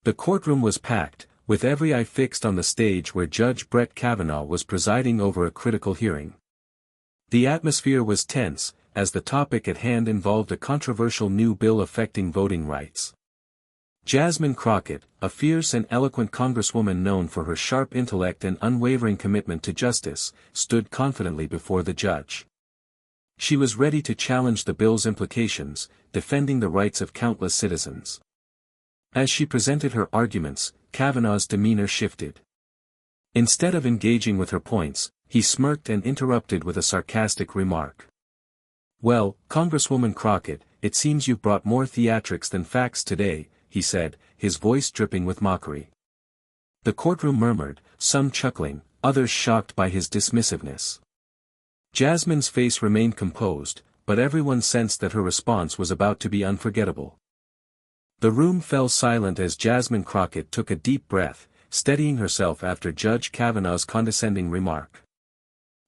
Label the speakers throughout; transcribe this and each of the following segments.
Speaker 1: The courtroom was packed, with every eye fixed on the stage where Judge Brett Kavanaugh was presiding over a critical hearing. The atmosphere was tense, as the topic at hand involved a controversial new bill affecting voting rights. Jasmine Crockett, a fierce and eloquent Congresswoman known for her sharp intellect and unwavering commitment to justice, stood confidently before the judge. She was ready to challenge the bill's implications, defending the rights of countless citizens. As she presented her arguments, Kavanaugh's demeanor shifted. Instead of engaging with her points, he smirked and interrupted with a sarcastic remark. "Well, Congresswoman Crockett, it seems you've brought more theatrics than facts today," he said, his voice dripping with mockery. The courtroom murmured, some chuckling, others shocked by his dismissiveness. Jasmine's face remained composed, but everyone sensed that her response was about to be unforgettable. The room fell silent as Jasmine Crockett took a deep breath, steadying herself after Judge Kavanaugh's condescending remark.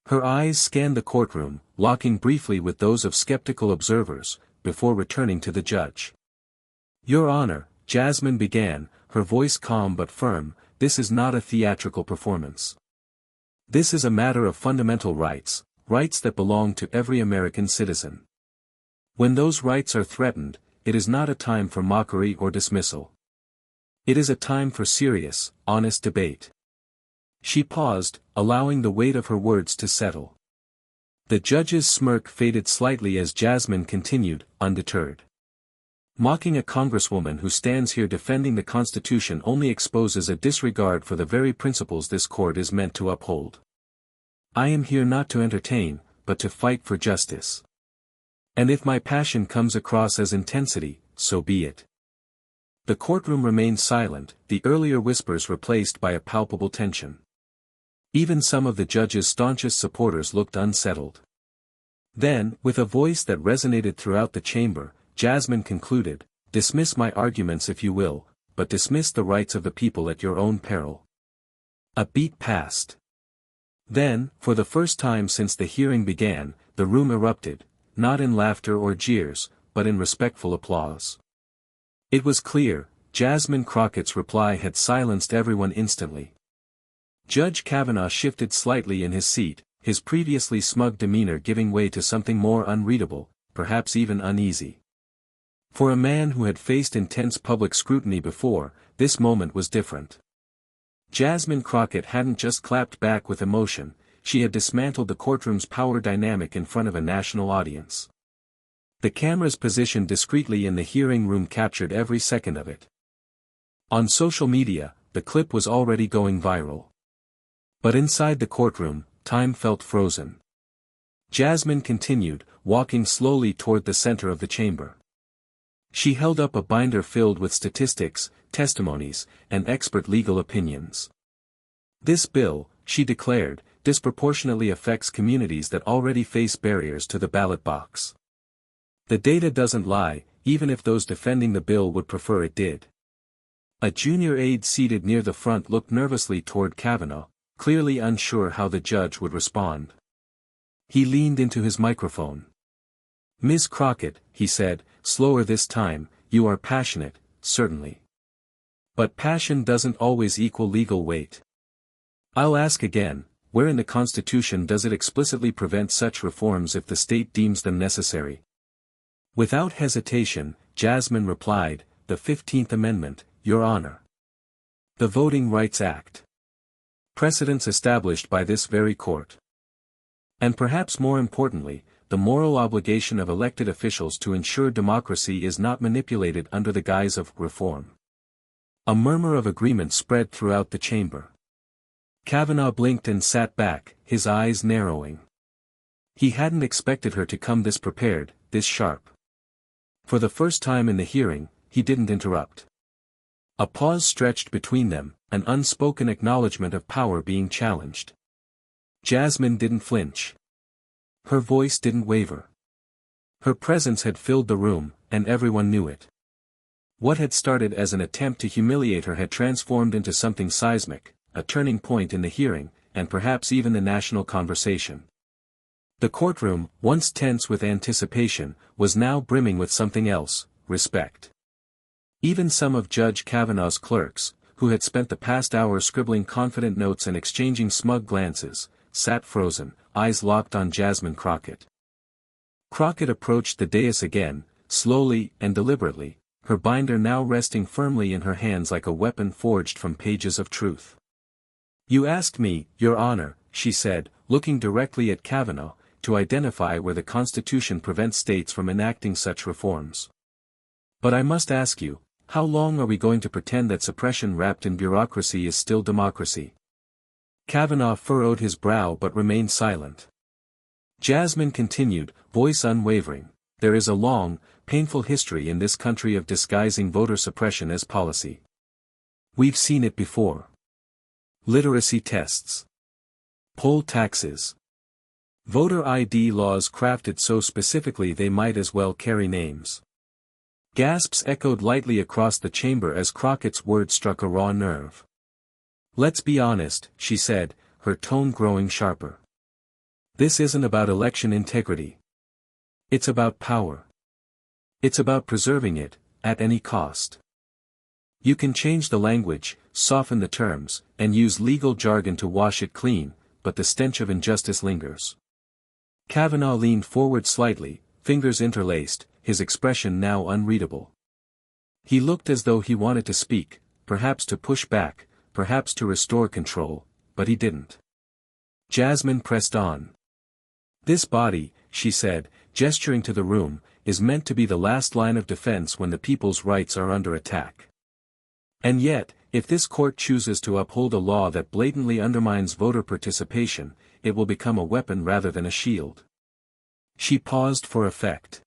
Speaker 1: Her eyes scanned the courtroom, locking briefly with those of skeptical observers, before returning to the judge. "Your Honor," Jasmine began, her voice calm but firm, "this is not a theatrical performance. This is a matter of fundamental rights, rights that belong to every American citizen. When those rights are threatened, it is not a time for mockery or dismissal. It is a time for serious, honest debate." She paused, allowing the weight of her words to settle. The judge's smirk faded slightly as Jasmine continued, undeterred. "Mocking a congresswoman who stands here defending the Constitution only exposes a disregard for the very principles this court is meant to uphold. I am here not to entertain, but to fight for justice. And if my passion comes across as intensity, so be it." The courtroom remained silent, the earlier whispers replaced by a palpable tension. Even some of the judge's staunchest supporters looked unsettled. Then, with a voice that resonated throughout the chamber, Jasmine concluded, "Dismiss my arguments if you will, but dismiss the rights of the people at your own peril." A beat passed. Then, for the first time since the hearing began, the room erupted, not in laughter or jeers, but in respectful applause. It was clear, Jasmine Crockett's reply had silenced everyone instantly. Judge Kavanaugh shifted slightly in his seat, his previously smug demeanor giving way to something more unreadable, perhaps even uneasy. For a man who had faced intense public scrutiny before, this moment was different. Jasmine Crockett hadn't just clapped back with emotion, she had dismantled the courtroom's power dynamic in front of a national audience. The cameras positioned discreetly in the hearing room captured every second of it. On social media, the clip was already going viral. But inside the courtroom, time felt frozen. Jasmine continued, walking slowly toward the center of the chamber. She held up a binder filled with statistics, testimonies, and expert legal opinions. "This bill," she declared, "disproportionately affects communities that already face barriers to the ballot box. The data doesn't lie, even if those defending the bill would prefer it did." A junior aide seated near the front looked nervously toward Kavanaugh, clearly unsure how the judge would respond. He leaned into his microphone. "Ms. Crockett," he said, slower this time, "you are passionate, certainly. But passion doesn't always equal legal weight. I'll ask again, where in the Constitution does it explicitly prevent such reforms if the state deems them necessary?" Without hesitation, Jasmine replied, "The 15th Amendment, Your Honor. The Voting Rights Act. Precedents established by this very court. And perhaps more importantly, the moral obligation of elected officials to ensure democracy is not manipulated under the guise of reform." A murmur of agreement spread throughout the chamber. Kavanaugh blinked and sat back, his eyes narrowing. He hadn't expected her to come this prepared, this sharp. For the first time in the hearing, he didn't interrupt. A pause stretched between them, an unspoken acknowledgement of power being challenged. Jasmine didn't flinch. Her voice didn't waver. Her presence had filled the room, and everyone knew it. What had started as an attempt to humiliate her had transformed into something seismic, a turning point in the hearing, and perhaps even the national conversation. The courtroom, once tense with anticipation, was now brimming with something else, respect. Even some of Judge Kavanaugh's clerks, who had spent the past hour scribbling confident notes and exchanging smug glances, sat frozen, eyes locked on Jasmine Crockett. Crockett approached the dais again, slowly and deliberately, her binder now resting firmly in her hands like a weapon forged from pages of truth. "You asked me, Your Honor," she said, looking directly at Kavanaugh, "to identify where the Constitution prevents states from enacting such reforms. But I must ask you, how long are we going to pretend that suppression wrapped in bureaucracy is still democracy?" Kavanaugh furrowed his brow but remained silent. Jasmine continued, voice unwavering, "There is a long, painful history in this country of disguising voter suppression as policy. We've seen it before. Literacy tests. Poll taxes. Voter ID laws crafted so specifically they might as well carry names." Gasps echoed lightly across the chamber as Crockett's words struck a raw nerve. "Let's be honest," she said, her tone growing sharper. "This isn't about election integrity. It's about power. It's about preserving it, at any cost. You can change the language, soften the terms, and use legal jargon to wash it clean, but the stench of injustice lingers." Kavanaugh leaned forward slightly, fingers interlaced, his expression now unreadable. He looked as though he wanted to speak, perhaps to push back, perhaps to restore control, but he didn't. Jasmine pressed on. "This body," she said, gesturing to the room, "is meant to be the last line of defense when the people's rights are under attack. And yet, if this court chooses to uphold a law that blatantly undermines voter participation, it will become a weapon rather than a shield." She paused for effect.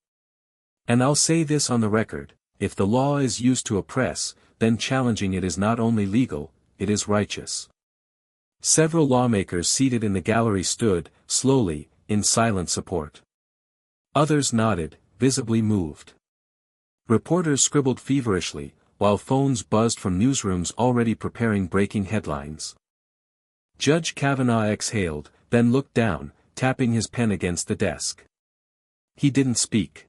Speaker 1: "And I'll say this on the record, if the law is used to oppress, then challenging it is not only legal, it is righteous." Several lawmakers seated in the gallery stood, slowly, in silent support. Others nodded, visibly moved. Reporters scribbled feverishly, while phones buzzed from newsrooms already preparing breaking headlines. Judge Kavanaugh exhaled, then looked down, tapping his pen against the desk. He didn't speak.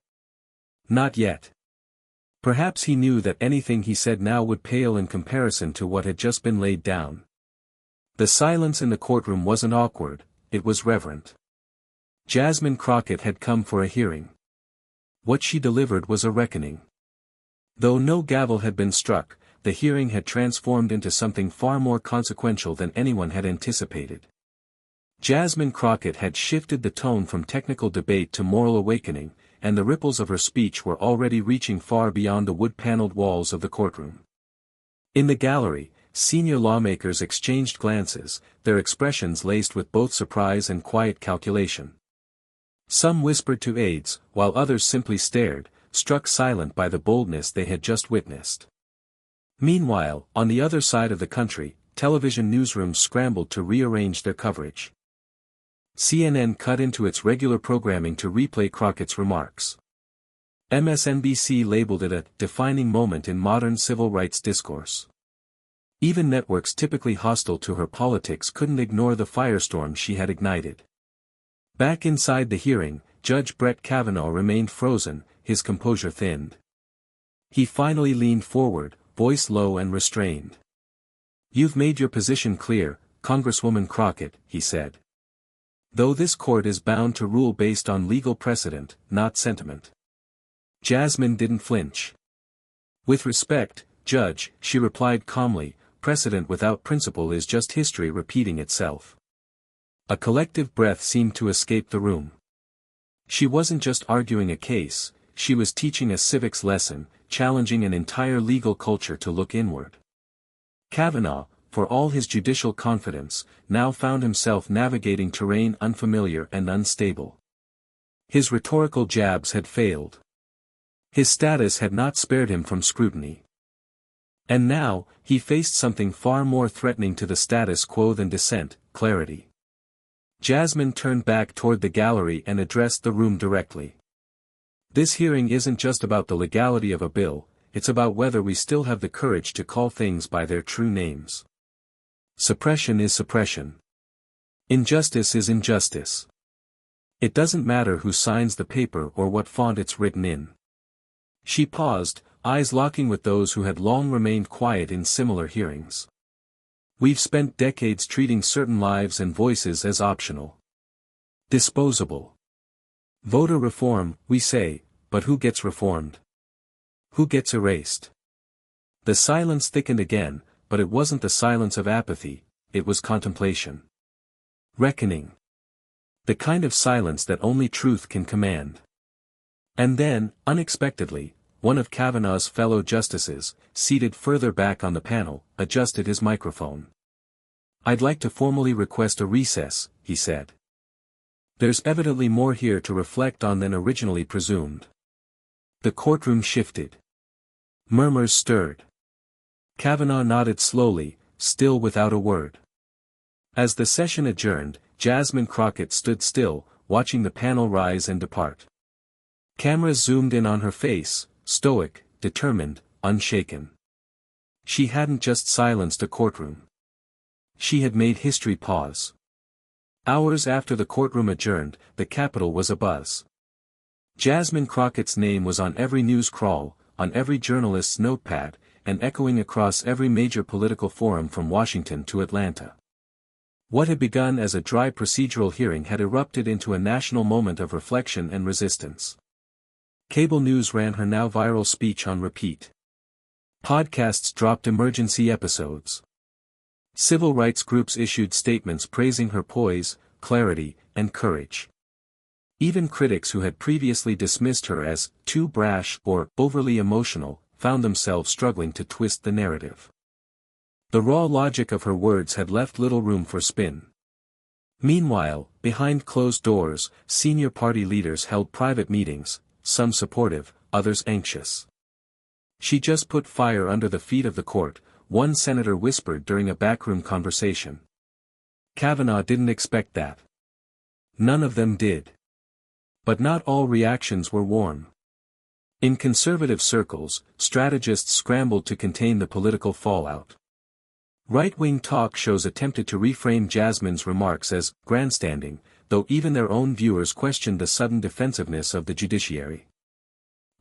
Speaker 1: Not yet. Perhaps he knew that anything he said now would pale in comparison to what had just been laid down. The silence in the courtroom wasn't awkward, it was reverent. Jasmine Crockett had come for a hearing. What she delivered was a reckoning. Though no gavel had been struck, the hearing had transformed into something far more consequential than anyone had anticipated. Jasmine Crockett had shifted the tone from technical debate to moral awakening, and the ripples of her speech were already reaching far beyond the wood-paneled walls of the courtroom. In the gallery, senior lawmakers exchanged glances, their expressions laced with both surprise and quiet calculation. Some whispered to aides, while others simply stared, struck silent by the boldness they had just witnessed. Meanwhile, on the other side of the country, television newsrooms scrambled to rearrange their coverage. CNN cut into its regular programming to replay Crockett's remarks. MSNBC labeled it a defining moment in modern civil rights discourse. Even networks typically hostile to her politics couldn't ignore the firestorm she had ignited. Back inside the hearing, Judge Brett Kavanaugh remained frozen, his composure thinned. He finally leaned forward, voice low and restrained. "You've made your position clear, Congresswoman Crockett," he said. "Though this court is bound to rule based on legal precedent, not sentiment." Jasmine didn't flinch. "With respect, Judge," she replied calmly, "precedent without principle is just history repeating itself." A collective breath seemed to escape the room. She wasn't just arguing a case, she was teaching a civics lesson, challenging an entire legal culture to look inward. Kavanaugh, for all his judicial confidence, now found himself navigating terrain unfamiliar and unstable. His rhetorical jabs had failed. His status had not spared him from scrutiny. And now, he faced something far more threatening to the status quo than dissent, clarity. Jasmine turned back toward the gallery and addressed the room directly. "This hearing isn't just about the legality of a bill, it's about whether we still have the courage to call things by their true names. Suppression is suppression. Injustice is injustice. It doesn't matter who signs the paper or what font it's written in." She paused, eyes locking with those who had long remained quiet in similar hearings. We've spent decades treating certain lives and voices as optional. Disposable. Voter reform, we say, but who gets reformed? Who gets erased? The silence thickened again, but it wasn't the silence of apathy, it was contemplation. Reckoning. The kind of silence that only truth can command. And then, unexpectedly, one of Kavanaugh's fellow justices, seated further back on the panel, adjusted his microphone. "I'd like to formally request a recess," he said. "There's evidently more here to reflect on than originally presumed." The courtroom shifted. Murmurs stirred. Kavanaugh nodded slowly, still without a word. As the session adjourned, Jasmine Crockett stood still, watching the panel rise and depart. Cameras zoomed in on her face, stoic, determined, unshaken. She hadn't just silenced a courtroom. She had made history pause. Hours after the courtroom adjourned, the Capitol was abuzz. Jasmine Crockett's name was on every news crawl, on every journalist's notepad, and echoing across every major political forum from Washington to Atlanta. What had begun as a dry procedural hearing had erupted into a national moment of reflection and resistance. Cable news ran her now viral speech on repeat. Podcasts dropped emergency episodes. Civil rights groups issued statements praising her poise, clarity, and courage. Even critics who had previously dismissed her as too brash or overly emotional, found themselves struggling to twist the narrative. The raw logic of her words had left little room for spin. Meanwhile, behind closed doors, senior party leaders held private meetings, some supportive, others anxious. "She just put fire under the feet of the court," one senator whispered during a backroom conversation. Kavanaugh didn't expect that. None of them did. But not all reactions were warm. In conservative circles, strategists scrambled to contain the political fallout. Right-wing talk shows attempted to reframe Jasmine's remarks as grandstanding, though even their own viewers questioned the sudden defensiveness of the judiciary.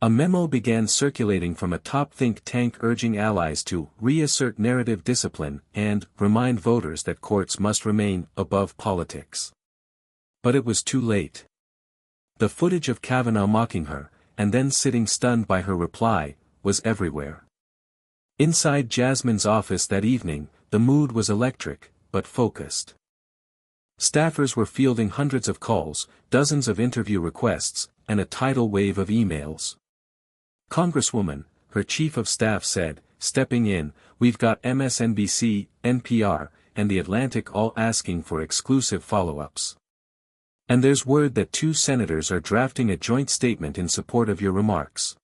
Speaker 1: A memo began circulating from a top think tank urging allies to reassert narrative discipline and remind voters that courts must remain above politics. But it was too late. The footage of Kavanaugh mocking her, and then sitting stunned by her reply, was everywhere. Inside Jasmine's office that evening, the mood was electric, but focused. Staffers were fielding hundreds of calls, dozens of interview requests, and a tidal wave of emails. "Congresswoman," her chief of staff said, stepping in, "we've got MSNBC, NPR, and The Atlantic all asking for exclusive follow-ups. And there's word that 2 senators are drafting a joint statement in support of your remarks."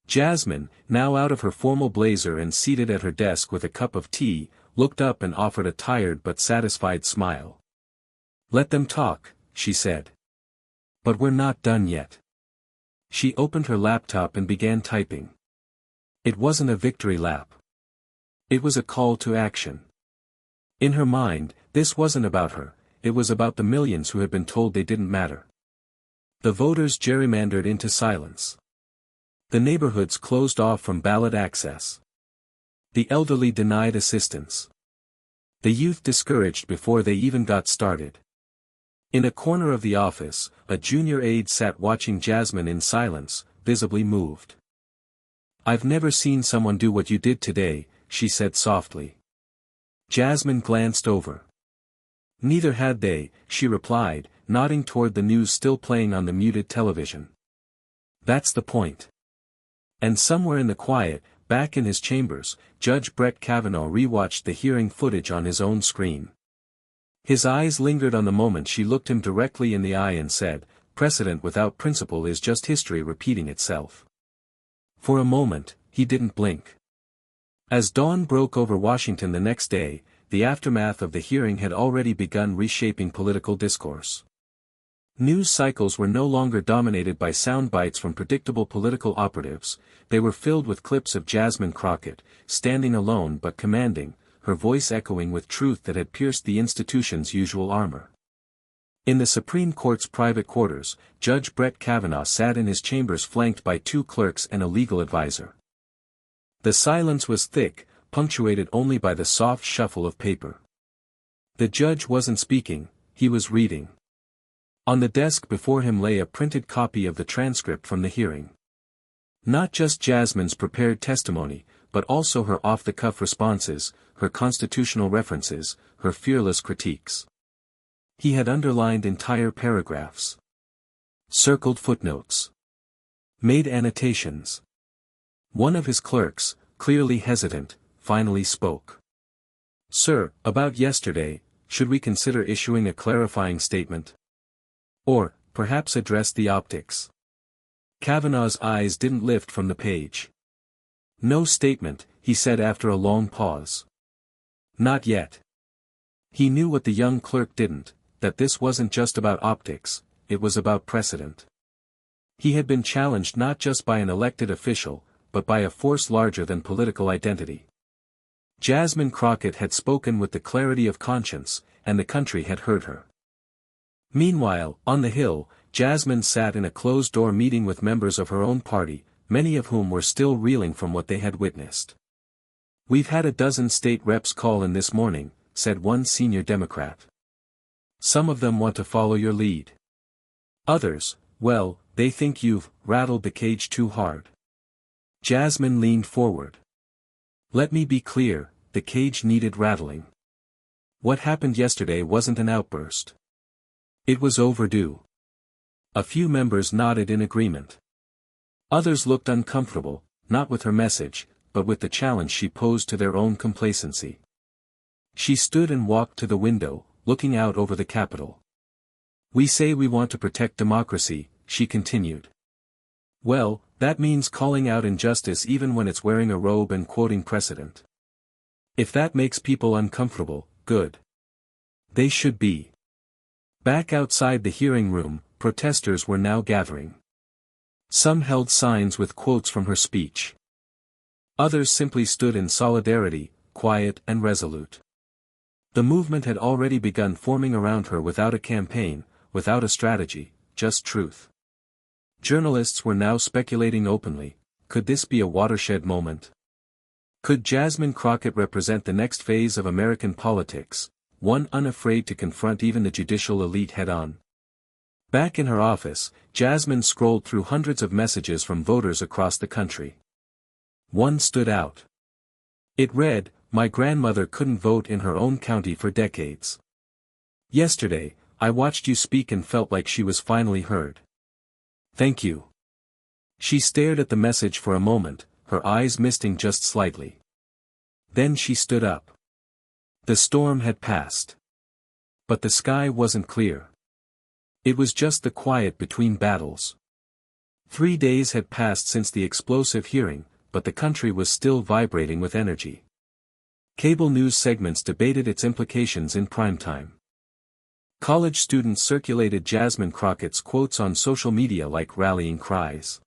Speaker 1: Jasmine, now out of her formal blazer and seated at her desk with a cup of tea, looked up and offered a tired but satisfied smile. "Let them talk," she said. "But we're not done yet." She opened her laptop and began typing. It wasn't a victory lap. It was a call to action. In her mind, this wasn't about her, it was about the millions who had been told they didn't matter. The voters gerrymandered into silence. The neighborhoods closed off from ballot access. The elderly denied assistance. The youth discouraged before they even got started. In a corner of the office, a junior aide sat watching Jasmine in silence, visibly moved. "I've never seen someone do what you did today," she said softly. Jasmine glanced over. "Neither had they," she replied, nodding toward the news still playing on the muted television. "That's the point." And somewhere in the quiet, back in his chambers, Judge Brett Kavanaugh rewatched the hearing footage on his own screen. His eyes lingered on the moment she looked him directly in the eye and said, "Precedent without principle is just history repeating itself." For a moment, he didn't blink. As dawn broke over Washington the next day, the aftermath of the hearing had already begun reshaping political discourse. News cycles were no longer dominated by sound bites from predictable political operatives, they were filled with clips of Jasmine Crockett, standing alone but commanding, her voice echoing with truth that had pierced the institution's usual armor. In the Supreme Court's private quarters, Judge Brett Kavanaugh sat in his chambers flanked by 2 clerks and a legal advisor. The silence was thick, punctuated only by the soft shuffle of paper. The judge wasn't speaking, he was reading. On the desk before him lay a printed copy of the transcript from the hearing. Not just Jasmine's prepared testimony, but also her off-the-cuff responses, her constitutional references, her fearless critiques. He had underlined entire paragraphs. Circled footnotes. Made annotations. One of his clerks, clearly hesitant, finally spoke. "Sir, about yesterday, should we consider issuing a clarifying statement? Or, perhaps address the optics?" Kavanaugh's eyes didn't lift from the page. "No statement," he said after a long pause. "Not yet." He knew what the young clerk didn't, that this wasn't just about optics, it was about precedent. He had been challenged not just by an elected official, but by a force larger than political identity. Jasmine Crockett had spoken with the clarity of conscience, and the country had heard her. Meanwhile, on the Hill, Jasmine sat in a closed-door meeting with members of her own party, many of whom were still reeling from what they had witnessed. "We've had a dozen state reps call in this morning," said one senior Democrat. "Some of them want to follow your lead. Others, well, they think you've rattled the cage too hard." Jasmine leaned forward. "Let me be clear, the cage needed rattling. What happened yesterday wasn't an outburst. It was overdue." A few members nodded in agreement. Others looked uncomfortable, not with her message, but with the challenge she posed to their own complacency. She stood and walked to the window, looking out over the Capitol. "We say we want to protect democracy," she continued. "Well, that means calling out injustice even when it's wearing a robe and quoting precedent. If that makes people uncomfortable, good. They should be." Back outside the hearing room, protesters were now gathering. Some held signs with quotes from her speech. Others simply stood in solidarity, quiet and resolute. The movement had already begun forming around her without a campaign, without a strategy, just truth. Journalists were now speculating openly, could this be a watershed moment? Could Jasmine Crockett represent the next phase of American politics, one unafraid to confront even the judicial elite head-on? Back in her office, Jasmine scrolled through hundreds of messages from voters across the country. One stood out. It read, "My grandmother couldn't vote in her own county for decades. Yesterday, I watched you speak and felt like she was finally heard. Thank you." She stared at the message for a moment, her eyes misting just slightly. Then she stood up. The storm had passed. But the sky wasn't clear. It was just the quiet between battles. 3 days had passed since the explosive hearing, but the country was still vibrating with energy. Cable news segments debated its implications in primetime. College students circulated Jasmine Crockett's quotes on social media like rallying cries.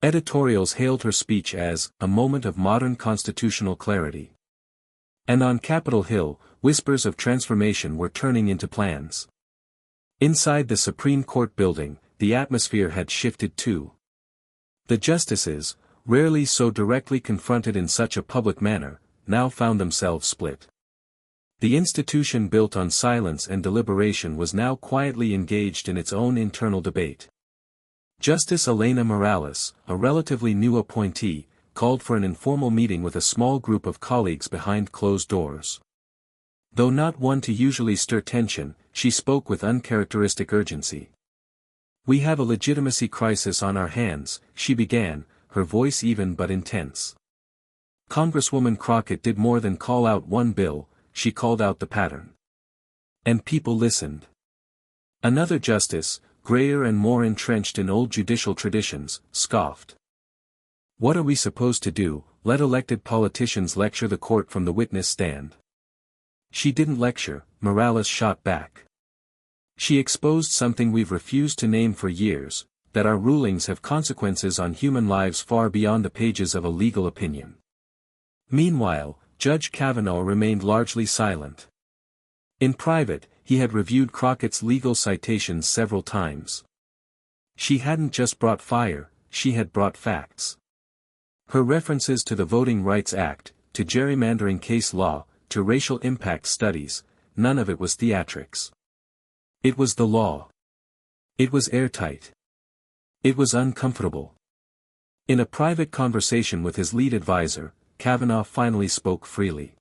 Speaker 1: Editorials hailed her speech as a moment of modern constitutional clarity. And on Capitol Hill, whispers of transformation were turning into plans. Inside the Supreme Court building, the atmosphere had shifted too. The justices, rarely so directly confronted in such a public manner, now found themselves split. The institution built on silence and deliberation was now quietly engaged in its own internal debate. Justice Elena Morales, a relatively new appointee, called for an informal meeting with a small group of colleagues behind closed doors. Though not one to usually stir tension, she spoke with uncharacteristic urgency. "We have a legitimacy crisis on our hands," she began, her voice even but intense. Congresswoman Crockett did more than call out one bill, she called out the pattern. And people listened. Another justice, grayer and more entrenched in old judicial traditions, scoffed. "What are we supposed to do, let elected politicians lecture the court from the witness stand?" She didn't lecture, Morales shot back. She exposed something we've refused to name for years, that our rulings have consequences on human lives far beyond the pages of a legal opinion. Meanwhile, Judge Kavanaugh remained largely silent. In private, he had reviewed Crockett's legal citations several times. She hadn't just brought fire, she had brought facts. Her references to the Voting Rights Act, to gerrymandering case law, to racial impact studies, none of it was theatrics. It was the law. It was airtight. It was uncomfortable. In a private conversation with his lead advisor, Kavanaugh finally spoke freely.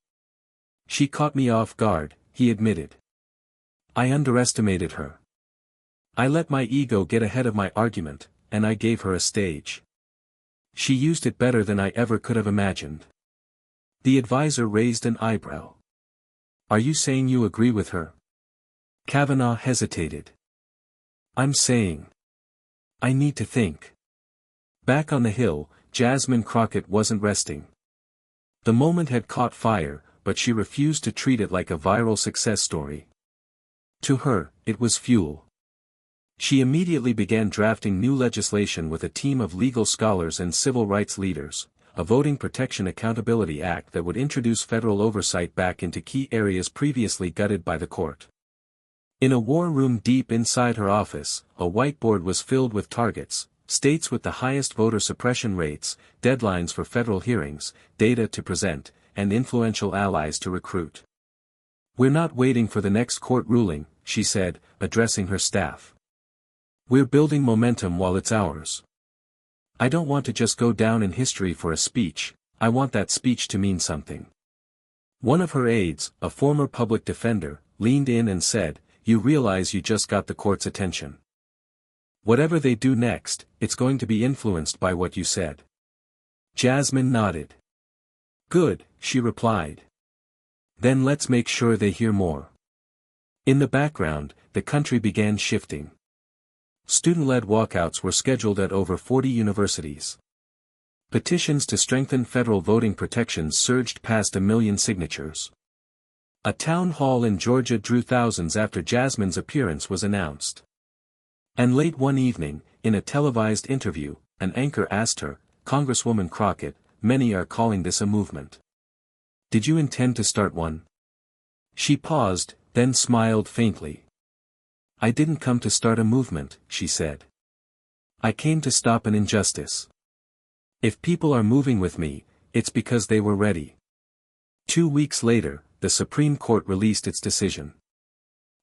Speaker 1: "She caught me off guard," he admitted. "I underestimated her. I let my ego get ahead of my argument, and I gave her a stage. She used it better than I ever could have imagined." The advisor raised an eyebrow. "Are you saying you agree with her?" Kavanaugh hesitated. "I'm saying I need to think." Back on the Hill, Jasmine Crockett wasn't resting. The moment had caught fire, but she refused to treat it like a viral success story. To her, it was fuel. She immediately began drafting new legislation with a team of legal scholars and civil rights leaders, a Voting Protection Accountability Act that would introduce federal oversight back into key areas previously gutted by the court. In a war room deep inside her office, a whiteboard was filled with targets, states with the highest voter suppression rates, deadlines for federal hearings, data to present, and influential allies to recruit. "We're not waiting for the next court ruling," she said, addressing her staff. "We're building momentum while it's ours. I don't want to just go down in history for a speech, I want that speech to mean something." One of her aides, a former public defender, leaned in and said, "You realize you just got the court's attention. Whatever they do next, it's going to be influenced by what you said." Jasmine nodded. "Good," she replied. "Then let's make sure they hear more." In the background, the country began shifting. Student-led walkouts were scheduled at over 40 universities. Petitions to strengthen federal voting protections surged past 1 million signatures. A town hall in Georgia drew thousands after Jasmine's appearance was announced. And late one evening, in a televised interview, an anchor asked her, "Congresswoman Crockett, many are calling this a movement. Did you intend to start one?" She paused, then smiled faintly. "I didn't come to start a movement," she said. "I came to stop an injustice. If people are moving with me, it's because they were ready." 2 weeks later, the Supreme Court released its decision.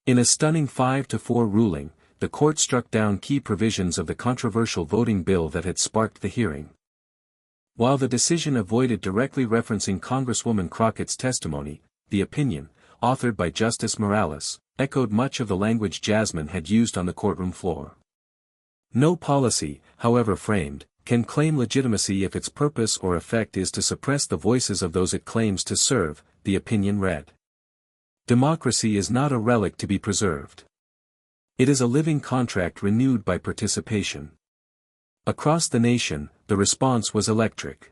Speaker 1: In a stunning 5-4 ruling, the court struck down key provisions of the controversial voting bill that had sparked the hearing. While the decision avoided directly referencing Congresswoman Crockett's testimony, the opinion, authored by Justice Morales, echoed much of the language Jasmine had used on the courtroom floor. No policy, however framed, can claim legitimacy if its purpose or effect is to suppress the voices of those it claims to serve, the opinion read. Democracy is not a relic to be preserved. It is a living contract renewed by participation. Across the nation, the response was electric.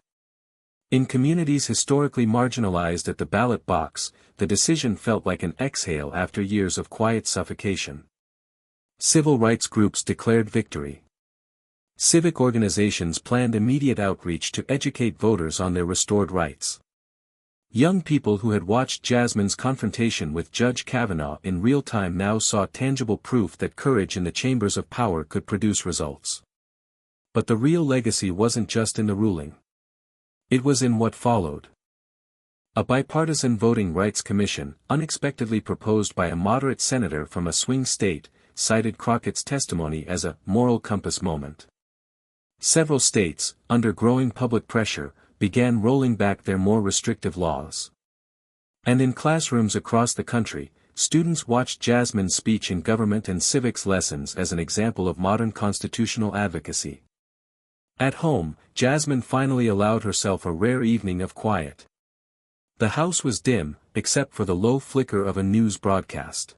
Speaker 1: In communities historically marginalized at the ballot box, the decision felt like an exhale after years of quiet suffocation. Civil rights groups declared victory. Civic organizations planned immediate outreach to educate voters on their restored rights. Young people who had watched Jasmine's confrontation with Judge Kavanaugh in real time now saw tangible proof that courage in the chambers of power could produce results. But the real legacy wasn't just in the ruling. It was in what followed. A bipartisan voting rights commission, unexpectedly proposed by a moderate senator from a swing state, cited Crockett's testimony as a moral compass moment. Several states, under growing public pressure, began rolling back their more restrictive laws. And in classrooms across the country, students watched Jasmine's speech in government and civics lessons as an example of modern constitutional advocacy. At home, Jasmine finally allowed herself a rare evening of quiet. The house was dim, except for the low flicker of a news broadcast.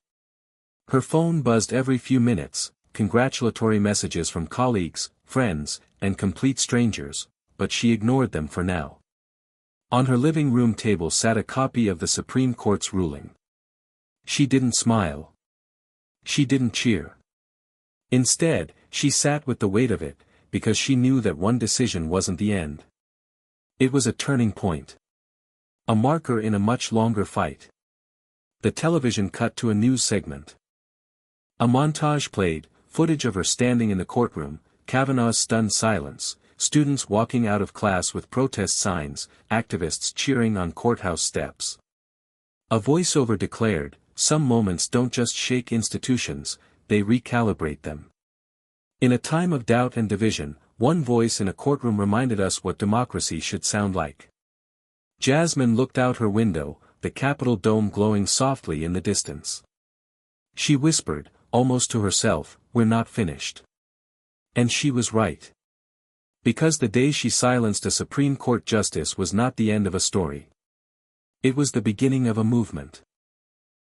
Speaker 1: Her phone buzzed every few minutes, congratulatory messages from colleagues, friends, and complete strangers, but she ignored them for now. On her living room table sat a copy of the Supreme Court's ruling. She didn't smile. She didn't cheer. Instead, she sat with the weight of it, because she knew that one decision wasn't the end. It was a turning point. A marker in a much longer fight. The television cut to a news segment. A montage played, footage of her standing in the courtroom, Kavanaugh's stunned silence, students walking out of class with protest signs, activists cheering on courthouse steps. A voiceover declared, "Some moments don't just shake institutions, they recalibrate them." In a time of doubt and division, one voice in a courtroom reminded us what democracy should sound like. Jasmine looked out her window, the Capitol dome glowing softly in the distance. She whispered, almost to herself, "We're not finished." And she was right. Because the day she silenced a Supreme Court justice was not the end of a story. It was the beginning of a movement.